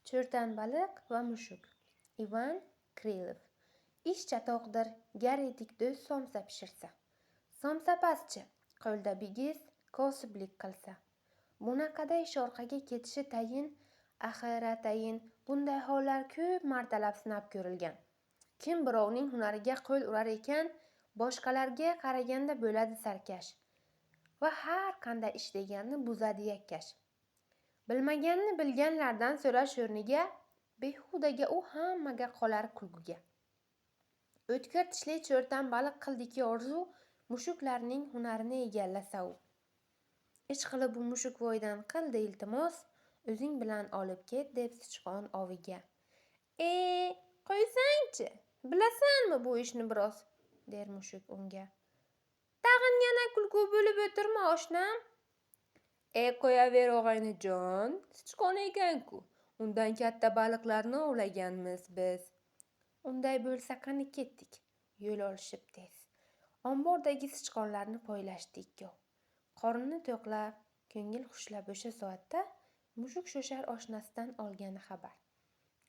Cho'rtan baliq va mushuk. Ivan Krylov. Ish chatoqdir, gar etik do'st somsa pishirsa. Somsa pastchi, qo'lda bigiz, kosiblik qilsa. Bunaqada ish orqaga ketishi tayin, axiratayin. Bunday hollar ko'p martalab sinab ko'rilgan. Kim birovning hunariga qo'l urar ekan, boshqalarga qaraganda bo'ladi sarkash va har qanday ish deganni buzadi yakkash. Bilmaganni bilganlardan so'rash o'rniga, behudaga u hammaga qolar kulguga. O'tkir tishli cho'rtan baliq qildiki orzu, mushuklarning hunarini egallasa u. Ishqilib bu mushukvoydan qildi iltimos, o'zing bilan olib ket deb sichqon oviga. Qo'ysangchi, bilasanmi bu ishni biroz, der mushuk unga. Tag'in yana kulgu bo'lib o'tirma oshnam. Qo'yaver og'aynijon, sichqon ekan-ku. Undan katta baliqlarni ovlaganmiz biz. Unday bo'lsa qani ketdik. Yo'l olishib tez. Ombordagi sichqonlarni poylashdi ikkov. Qornini to'qlab, ko'ngil xushlab o'sha soatda mushuk shoshar oshnasidan olgani xabar.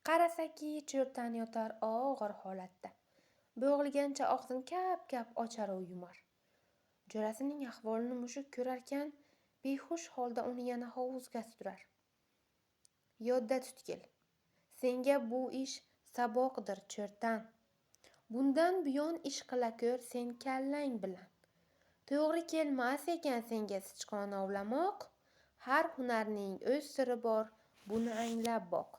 Qarasaki, cho'rtan yotar og'ir holatda. Bo'g'ilgancha og'zini kap-kap ochar u yumar. Jo'rasining ahvolini mushuk ko'rarkan, behush holda uni yana hovuzga surar. Yodda tutgil. Senga bu ish saboqdir, cho'rtan. Bundan buyon ish qila ko'r sen kallang bilan. To'g'ri kelmas ekan senga sichqon ovlamoq. Har hunarning o'z siri bor, buni anglab boq.